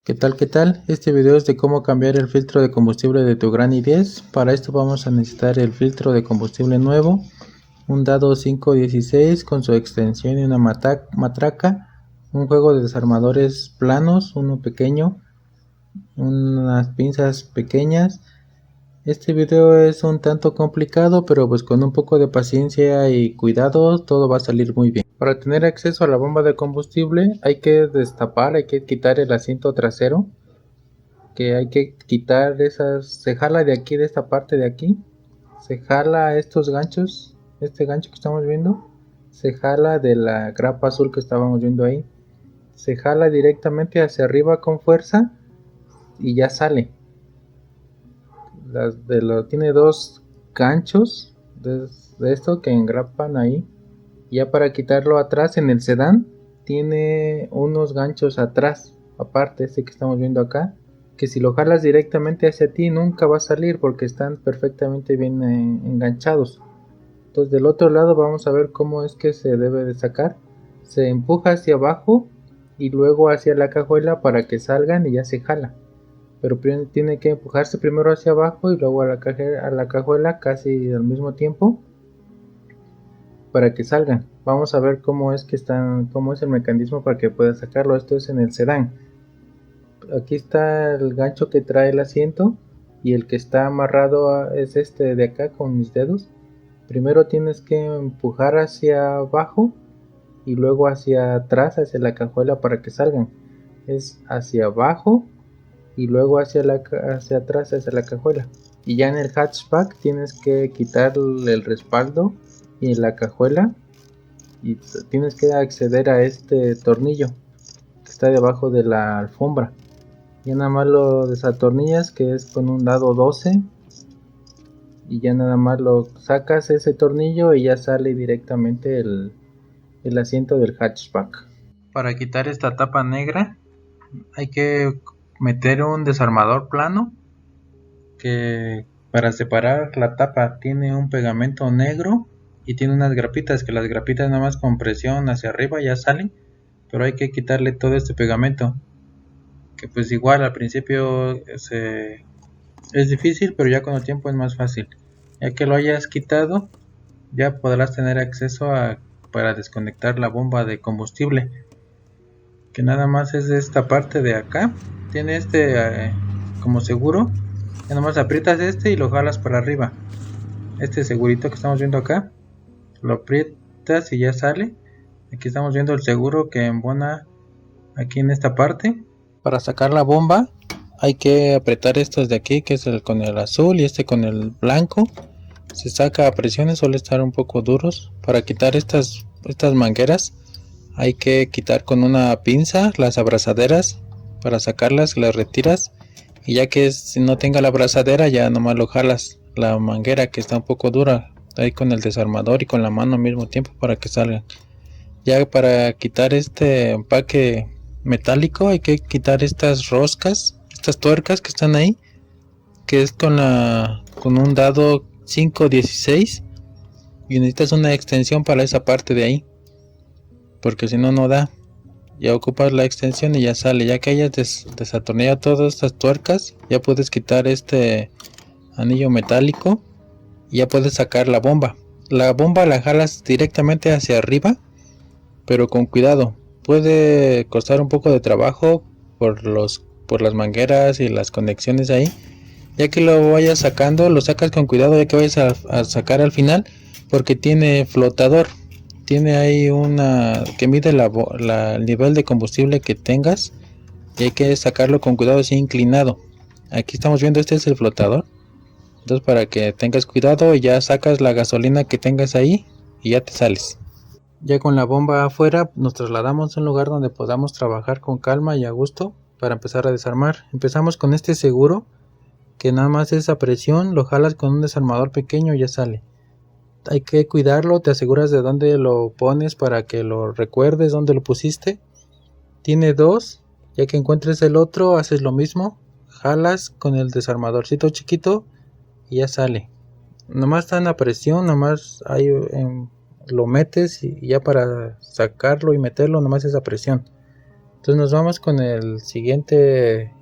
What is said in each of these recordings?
¿Qué tal? ¿Qué tal? Este video es de cómo cambiar el filtro de combustible de tu Granny 10. Para esto vamos a necesitar el filtro de combustible nuevo, un dado 516 con su extensión y una matraca, un juego de desarmadores planos, uno pequeño, unas pinzas pequeñas. Este video es un tanto complicado, pero pues con un poco de paciencia y cuidado todo va a salir muy bien. Para tener acceso a la bomba de combustible hay que quitar el asiento trasero, que hay que quitar se jala de aquí, de esta parte de aquí, se jala estos ganchos, este gancho que estamos viendo, se jala de la grapa azul que estábamos viendo ahí, se jala directamente hacia arriba con fuerza y ya sale. Tiene dos ganchos de esto que engrapan ahí. Ya para quitarlo atrás en el sedán tiene unos ganchos atrás, aparte este que estamos viendo acá, que si lo jalas directamente hacia ti nunca va a salir porque están perfectamente bien enganchados. Entonces del otro lado vamos a ver cómo es que se debe de sacar. Se empuja hacia abajo y luego hacia la cajuela para que salgan y ya se jala. Pero tiene que empujarse primero hacia abajo y luego a la cajuela casi al mismo tiempo para que salgan. Vamos a ver cómo es el mecanismo para que pueda sacarlo. Esto es en el sedán. Aquí está el gancho que trae el asiento y el que está amarrado es este de acá con mis dedos. Primero tienes que empujar hacia abajo y luego hacia atrás, hacia la cajuela para que salgan. Es hacia abajo y luego hacia atrás, hacia la cajuela. Y ya en el hatchback tienes que quitar el respaldo y la cajuela y tienes que acceder a este tornillo que está debajo de la alfombra. Ya nada más lo desatornillas, que es con un dado 12, y ya nada más lo sacas ese tornillo y ya sale directamente el asiento del hatchback. Para quitar esta tapa negra hay que meter un desarmador plano que para separar la tapa tiene un pegamento negro y tiene unas grapitas, que las grapitas nada más con presión hacia arriba ya salen, pero hay que quitarle todo este pegamento, que pues igual al principio es difícil, pero ya con el tiempo es más fácil. Ya que lo hayas quitado ya podrás tener acceso para desconectar la bomba de combustible, que nada más es de esta parte de acá. Tiene como seguro, ya nada más aprietas y lo jalas para arriba. Este segurito que estamos viendo acá, lo aprietas y ya sale. Aquí estamos viendo el seguro que embona aquí en esta parte. Para sacar la bomba hay que apretar estos de aquí, que es el con el azul y este con el blanco. Se saca a presiones, suele estar un poco duros. Para quitar estas mangueras hay que quitar con una pinza las abrazaderas. Para sacarlas las retiras y ya que si no tenga la abrazadera ya nomás lo jalas la manguera que está un poco dura ahí con el desarmador y con la mano al mismo tiempo para que salgan. Ya para quitar este empaque metálico hay que quitar estas roscas, estas tuercas que están ahí, que es con un dado 516, y necesitas una extensión para esa parte de ahí porque si no no da. Ya ocupas la extensión y ya sale. Ya que hayas desatornillado todas estas tuercas, ya puedes quitar este anillo metálico y ya puedes sacar la bomba. La bomba la jalas directamente hacia arriba, pero con cuidado. Puede costar un poco de trabajo por las mangueras y las conexiones ahí. Ya que lo vayas sacando, lo sacas con cuidado ya que vayas a sacar al final, porque tiene flotador. Tiene ahí una que mide el nivel de combustible que tengas y hay que sacarlo con cuidado así inclinado. Aquí estamos viendo, este es el flotador. Entonces para que tengas cuidado y ya sacas la gasolina que tengas ahí y ya te sales. Ya con la bomba afuera nos trasladamos a un lugar donde podamos trabajar con calma y a gusto para empezar a desarmar. Empezamos con este seguro que nada más es a presión, lo jalas con un desarmador pequeño y ya sale. Hay que cuidarlo, te aseguras de dónde lo pones para que lo recuerdes dónde lo pusiste. Tiene dos, ya que encuentres el otro haces lo mismo, jalas con el desarmadorcito chiquito y ya sale. Nomás está en la presión, nomás lo metes y ya para sacarlo y meterlo nomás es a presión. Entonces nos vamos con el siguiente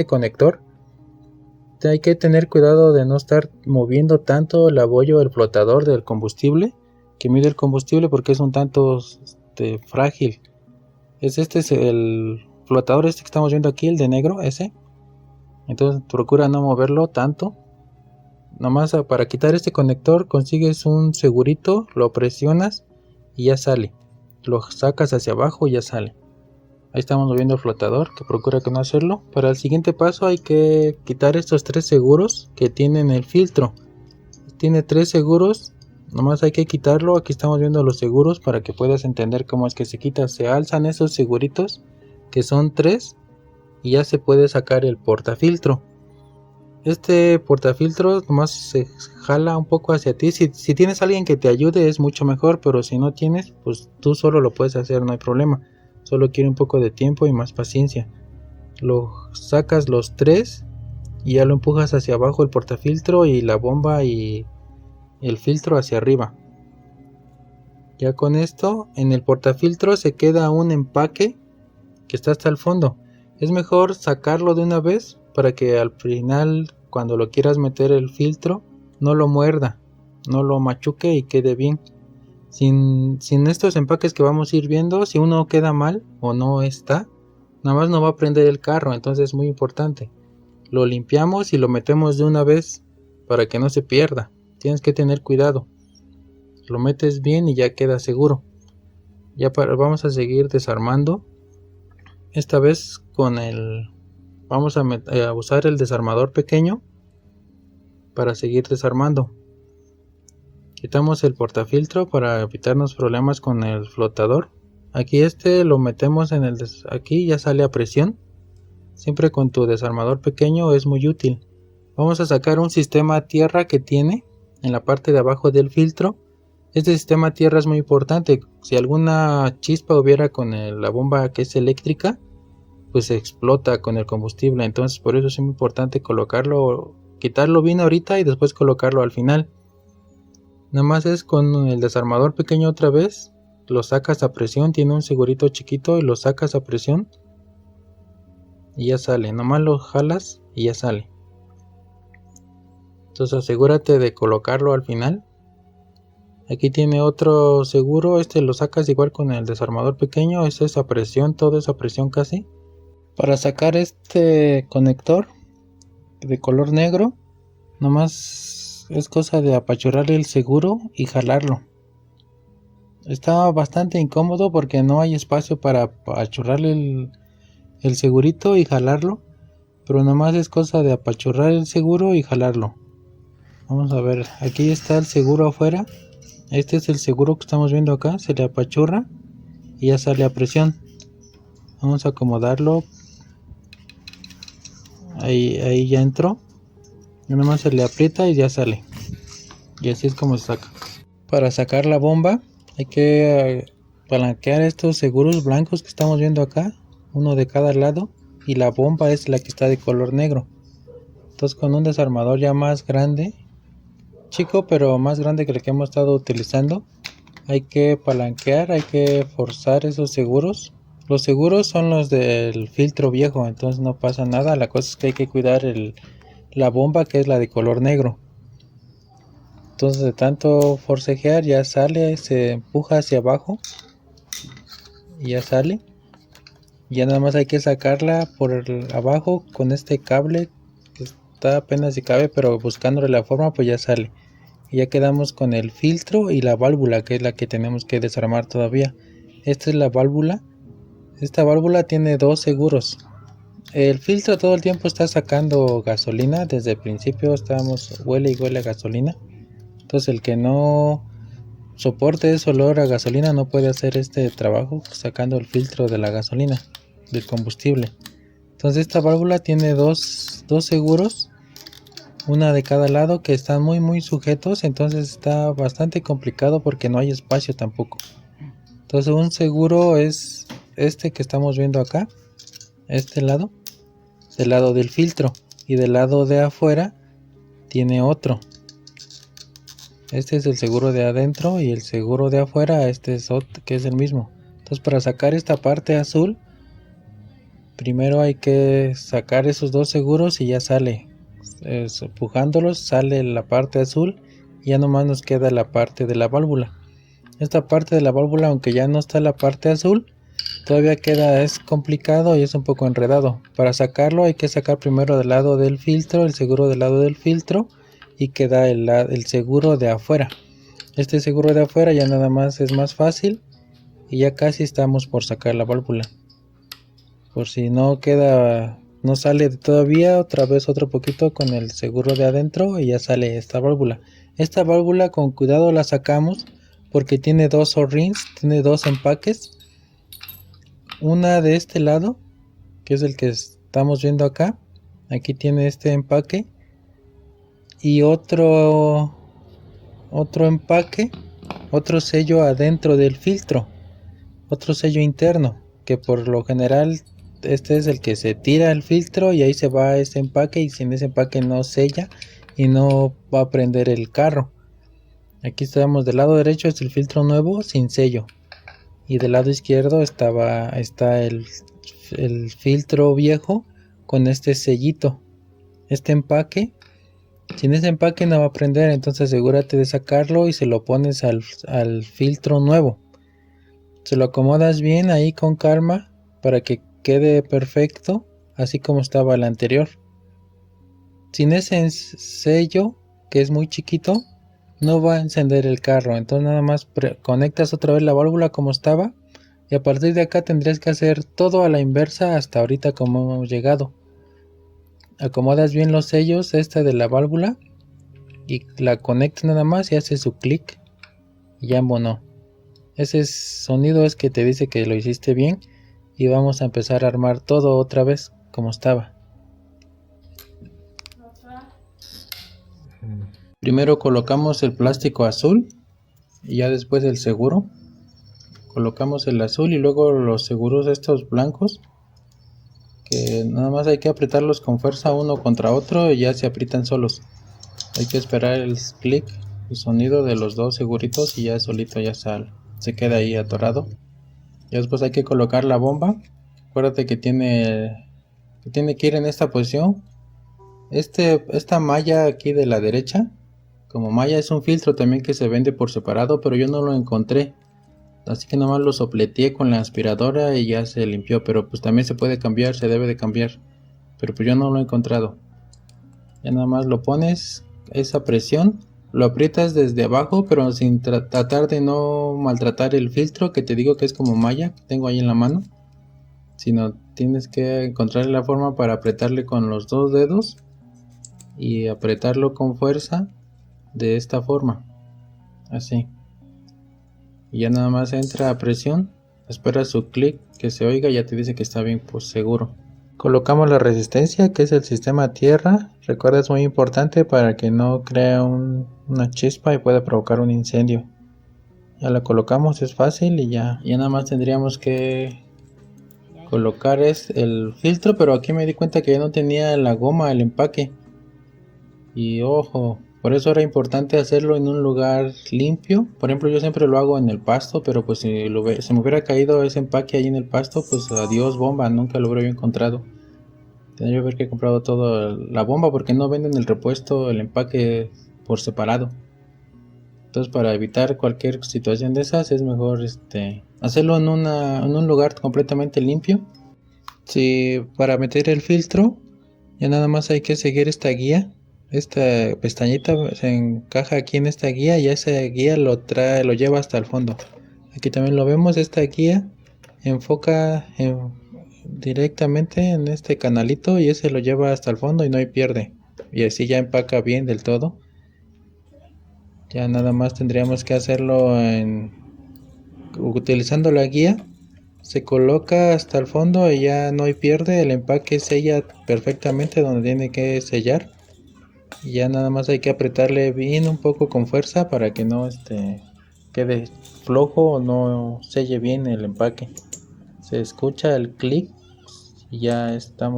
conector. Hay que tener cuidado de no estar moviendo tanto el abollo, el flotador del combustible que mide el combustible, porque es un tanto frágil. Este es el flotador que estamos viendo aquí, el de negro, ese. Entonces procura no moverlo tanto. Nomás para quitar este conector consigues un segurito, lo presionas y ya sale. Lo sacas hacia abajo y ya sale. Ahí estamos moviendo el flotador, que procura que no hacerlo. Para el siguiente paso hay que quitar estos 3 seguros que tienen el filtro. Tiene 3 seguros, nomás hay que quitarlo. Aquí estamos viendo los seguros para que puedas entender cómo es que se quita. Se alzan esos seguritos, que son 3, y ya se puede sacar el portafiltro. Este portafiltro nomás se jala un poco hacia ti. Si tienes alguien que te ayude es mucho mejor, pero si no tienes, pues tú solo lo puedes hacer, no hay problema. Solo quiere un poco de tiempo y más paciencia. Lo sacas los 3 y ya lo empujas hacia abajo el portafiltro y la bomba y el filtro hacia arriba. Ya con esto en el portafiltro se queda un empaque que está hasta el fondo. Es mejor sacarlo de una vez para que al final, cuando lo quieras meter el filtro, no lo muerda, no lo machuque y quede bien. Sin estos empaques que vamos a ir viendo, si uno queda mal o no está, nada más no va a prender el carro. Entonces es muy importante. Lo limpiamos y lo metemos de una vez para que no se pierda. Tienes que tener cuidado. Lo metes bien y ya queda seguro. Vamos a seguir desarmando. Esta vez vamos a usar el desarmador pequeño para seguir desarmando. Quitamos el portafiltro para evitarnos problemas con el flotador. Aquí lo metemos aquí ya sale a presión. Siempre con tu desarmador pequeño es muy útil. Vamos a sacar un sistema tierra que tiene en la parte de abajo del filtro. Este sistema tierra es muy importante. Si alguna chispa hubiera con la bomba que es eléctrica, pues se explota con el combustible. Entonces por eso es muy importante quitarlo bien ahorita y después colocarlo al final. Nada más es con el desarmador pequeño otra vez. Lo sacas a presión, tiene un segurito chiquito y lo sacas a presión y ya sale. Nomás lo jalas y ya sale. Entonces asegúrate de colocarlo al final. Aquí tiene otro seguro. Lo sacas igual con el desarmador pequeño. Es esa presión, toda esa presión casi. Para sacar este conector de color negro, nomás es cosa de apachurrar el seguro y jalarlo. Está bastante incómodo porque no hay espacio para apachurrarle el segurito y jalarlo, pero nomás es cosa de apachurrar el seguro y jalarlo. Vamos a ver, aquí está el seguro afuera. Este es el seguro que estamos viendo acá. Se le apachurra y ya sale a presión. Vamos a acomodarlo. Ahí ya entró. Y nomás se le aprieta y ya sale. Y así es como se saca. Para sacar la bomba hay que palanquear estos seguros blancos que estamos viendo acá, uno de cada lado, y la bomba es la que está de color negro. Entonces con un desarmador ya más grande, chico pero más grande que el que hemos estado utilizando, hay que palanquear, hay que forzar esos seguros. Los seguros son los del filtro viejo, entonces no pasa nada. La cosa es que hay que cuidar la bomba, que es la de color negro. Entonces de tanto forcejear ya sale, se empuja hacia abajo y ya sale. Ya nada más hay que sacarla por abajo con este cable que está apenas si cabe, pero buscándole la forma pues ya sale. Y ya quedamos con el filtro y la válvula, que es la que tenemos que desarmar todavía. Esta es la válvula. Esta válvula tiene 2 seguros. El filtro todo el tiempo está sacando gasolina. Desde el principio huele y huele a gasolina. Entonces el que no soporte ese olor a gasolina no puede hacer este trabajo sacando el filtro de la gasolina, del combustible. Entonces esta válvula tiene dos seguros, una de cada lado, que están muy sujetos. Entonces está bastante complicado porque no hay espacio tampoco. Entonces un seguro es este que estamos viendo acá, este lado, del lado del filtro, y del lado de afuera tiene otro. Este es el seguro de adentro y el seguro de afuera, este es otro, que es el mismo. Entonces, para sacar esta parte azul, primero hay que sacar esos dos seguros y ya sale. Empujándolos sale la parte azul y ya nomás nos queda la parte de la válvula. Esta parte de la válvula, aunque ya no está la parte azul, todavía queda, es complicado y es un poco enredado. Para sacarlo hay que sacar primero del lado del filtro, el seguro del lado del filtro, y queda el seguro de afuera. Este seguro de afuera ya nada más es más fácil y ya casi estamos por sacar la válvula. Por si no queda, no sale todavía, otra vez otro poquito con el seguro de adentro y ya sale esta válvula. Esta válvula con cuidado la sacamos porque tiene dos O-rings, tiene dos empaques. Una de este lado, que es el que estamos viendo acá. Aquí tiene este empaque. Y otro empaque, otro sello adentro del filtro. Otro sello interno, que por lo general este es el que se tira el filtro y ahí se va ese empaque, y sin ese empaque no sella y no va a prender el carro. Aquí estamos del lado derecho, es el filtro nuevo sin sello, y del lado izquierdo está el filtro viejo con este sellito. Este empaque, sin ese empaque no va a prender, entonces asegúrate de sacarlo y se lo pones al filtro nuevo. Se lo acomodas bien ahí con calma para que quede perfecto, así como estaba el anterior. Sin ese sello, que es muy chiquito, no va a encender el carro. Entonces nada más conectas otra vez la válvula como estaba, y a partir de acá tendrías que hacer todo a la inversa hasta ahorita como hemos llegado. Acomodas bien los sellos de la válvula y la conectas nada más y hace su clic y ya embonó. Ese sonido es que te dice que lo hiciste bien, y vamos a empezar a armar todo otra vez como estaba. Primero colocamos el plástico azul y ya después el seguro. Colocamos el azul y luego los seguros estos blancos, que nada más hay que apretarlos con fuerza uno contra otro y ya se aprietan solos. Hay que esperar el clic, el sonido de los dos seguritos, y ya solito ya se queda ahí atorado. Y después hay que colocar la bomba. Acuérdate que tiene que ir en esta posición. Esta malla aquí de la derecha, como malla, es un filtro también que se vende por separado, pero yo no lo encontré. Así que nomás lo sopleteé con la aspiradora y ya se limpió. Pero pues también se puede cambiar, se debe de cambiar. Pero pues yo no lo he encontrado. Ya nada más lo pones, esa presión. Lo aprietas desde abajo, pero sin tratar de no maltratar el filtro, que te digo que es como malla que tengo ahí en la mano. Sino tienes que encontrar la forma para apretarle con los dos dedos y apretarlo con fuerza de esta forma, así. Y ya nada más entra a presión, espera su clic que se oiga y ya te dice que está bien, pues seguro. Colocamos la resistencia, que es el sistema tierra. Recuerda, es muy importante para que no crea una chispa y pueda provocar un incendio. Ya la colocamos, es fácil, y ya nada más tendríamos que colocar el filtro, pero aquí me di cuenta que ya no tenía la goma, el empaque. Y ojo, por eso era importante hacerlo en un lugar limpio. Por ejemplo, yo siempre lo hago en el pasto, pero pues si se me hubiera caído ese empaque ahí en el pasto, pues adiós bomba, nunca lo hubiera encontrado. Tendría que haber comprado toda la bomba, porque no venden el repuesto, el empaque por separado. Entonces, para evitar cualquier situación de esas, es mejor hacerlo en un lugar completamente limpio. Si para meter el filtro, ya nada más hay que seguir esta guía. Esta pestañita se encaja aquí en esta guía y esa guía lo lleva hasta el fondo. Aquí también lo vemos, esta guía enfoca directamente en este canalito y ese lo lleva hasta el fondo y no hay pierde. Y así ya empaca bien del todo. Ya nada más tendríamos que hacerlo utilizando la guía. Se coloca hasta el fondo y ya no hay pierde. El empaque sella perfectamente donde tiene que sellar. Y ya nada más hay que apretarle bien un poco con fuerza para que no quede flojo o no selle bien el empaque. Se escucha el clic y ya está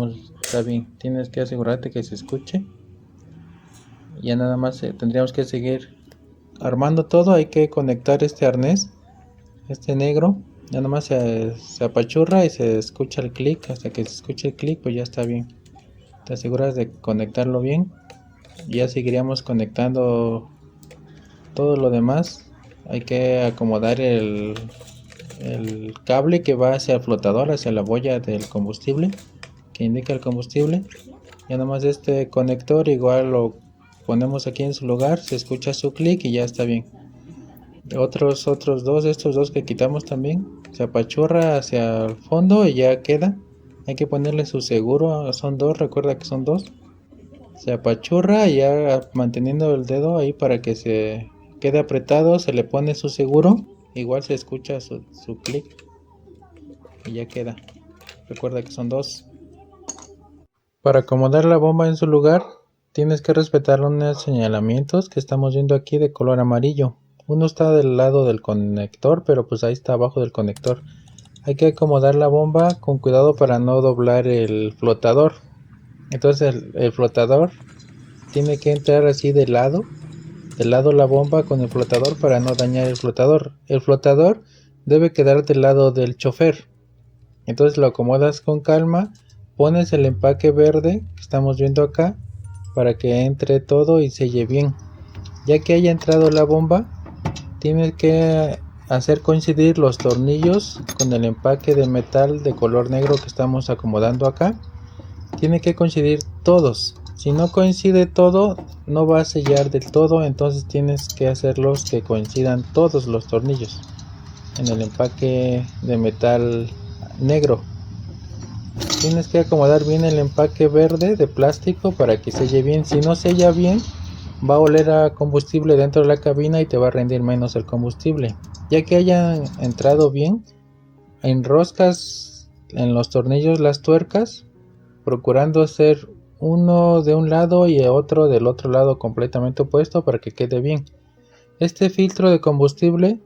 bien. Tienes que asegurarte que se escuche. Ya nada más tendríamos que seguir armando todo. Hay que conectar este arnés, este negro, Ya nomás se apachurra y se escucha el clic. Hasta que se escuche el clic, pues ya está bien. Te aseguras de conectarlo bien. Ya seguiríamos conectando todo lo demás. Hay que acomodar el cable que va hacia el flotador, hacia la boya del combustible, que indica el combustible. Ya nomás este conector igual lo ponemos aquí en su lugar, se escucha su clic y ya está bien. Otros dos, estos dos que quitamos también, se apachurra hacia el fondo y ya queda. Hay que ponerle su seguro, son dos, recuerda que son dos. Se apachurra y ya manteniendo el dedo ahí para que se quede apretado, se le pone su seguro. Igual se escucha su clic y ya queda. Recuerda que son dos. Para acomodar la bomba en su lugar, tienes que respetar unos señalamientos que estamos viendo aquí de color amarillo. Uno está del lado del conector, pero pues ahí está abajo del conector. Hay que acomodar la bomba con cuidado para no doblar el flotador. Entonces el flotador tiene que entrar así de lado la bomba con el flotador para no dañar el flotador. El flotador debe quedar del lado del chofer. Entonces lo acomodas con calma, pones el empaque verde que estamos viendo acá para que entre todo y selle bien. Ya que haya entrado la bomba, tienes que hacer coincidir los tornillos con el empaque de metal de color negro que estamos acomodando acá. Tiene que coincidir todos. Si no coincide todo, no va a sellar del todo, entonces tienes que hacerlos que coincidan todos los tornillos en el empaque de metal negro. Tienes que acomodar bien el empaque verde de plástico para que selle bien. Si no sella bien, va a oler a combustible dentro de la cabina y te va a rendir menos el combustible. Ya que hayan entrado bien, enroscas en los tornillos las tuercas, procurando hacer uno de un lado y otro del otro lado completamente opuesto para que quede bien. Este filtro de combustible,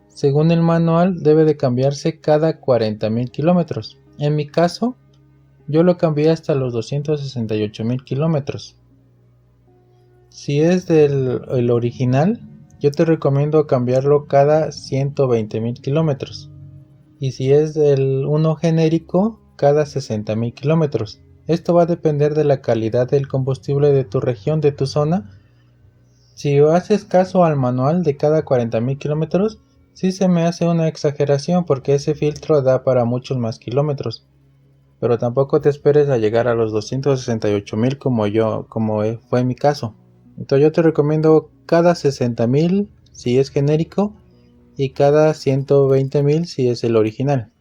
según el manual, debe de cambiarse cada 40.000 kilómetros. En mi caso, yo lo cambié hasta los 268.000 kilómetros. Si es el original, yo te recomiendo cambiarlo cada 120.000 kilómetros. Y si es del uno genérico, cada 60.000 kilómetros. Esto va a depender de la calidad del combustible de tu región, de tu zona. Si haces caso al manual de cada 40.000 kilómetros, sí se me hace una exageración porque ese filtro da para muchos más kilómetros. Pero tampoco te esperes a llegar a los 268.000 como fue mi caso. Entonces yo te recomiendo cada 60.000 si es genérico y cada 120.000 si es el original.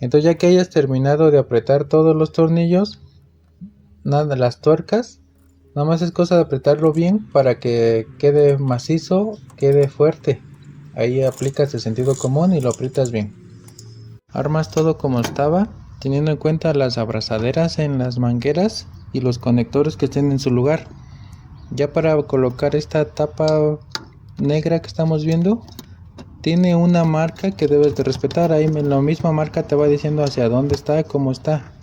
Entonces ya que hayas terminado de apretar todos los tornillos, nada, las tuercas, nada más es cosa de apretarlo bien para que quede macizo, quede fuerte. Ahí aplicas el sentido común y lo aprietas bien. Armas todo como estaba, teniendo en cuenta las abrazaderas en las mangueras y los conectores que estén en su lugar. Ya para colocar esta tapa negra que estamos viendo, tiene una marca que debes de respetar. Ahí la misma marca te va diciendo hacia dónde está, cómo está.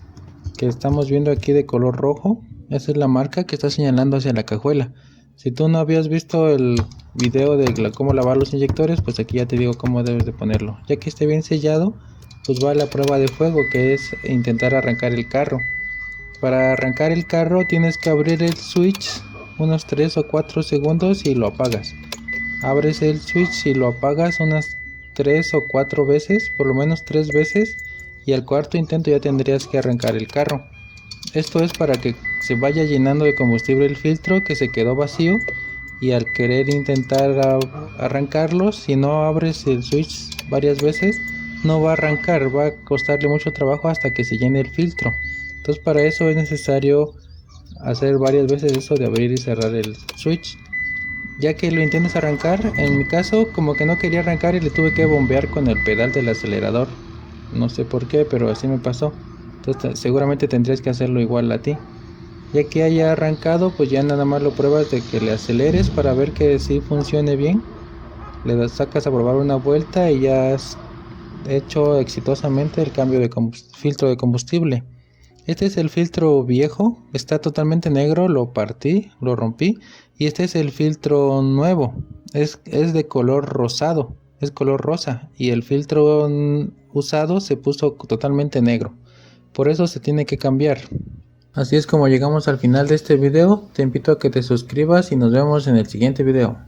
Que estamos viendo aquí de color rojo, esa es la marca que está señalando hacia la cajuela. Si tú no habías visto el video de cómo lavar los inyectores, pues aquí ya te digo cómo debes de ponerlo. Ya que esté bien sellado, pues va a la prueba de fuego, que es intentar arrancar el carro. Para arrancar el carro tienes que abrir el switch unos 3 o 4 segundos y lo apagas. Abres el switch y lo apagas unas 3 o 4 veces, por lo menos 3 veces, y al cuarto intento ya tendrías que arrancar el carro. Esto es para que se vaya llenando de combustible el filtro que se quedó vacío, y al querer intentar arrancarlo, si no abres el switch varias veces, no va a arrancar, va a costarle mucho trabajo hasta que se llene el filtro. Entonces para eso es necesario hacer varias veces eso de abrir y cerrar el switch. Ya que lo intentas arrancar, en mi caso como que no quería arrancar y le tuve que bombear con el pedal del acelerador. No sé por qué, pero así me pasó. Entonces seguramente tendrías que hacerlo igual a ti. Ya que haya arrancado, pues ya nada más lo pruebas de que le aceleres para ver que sí funcione bien. Le sacas a probar una vuelta y ya has hecho exitosamente el cambio de filtro de combustible. Este es el filtro viejo, está totalmente negro, lo partí, lo rompí, y este es el filtro nuevo, es de color rosado. es color rosa y el filtro usado se puso totalmente negro. Por eso se tiene que cambiar. Así es como llegamos al final de este video. Te invito a que te suscribas y nos vemos en el siguiente video.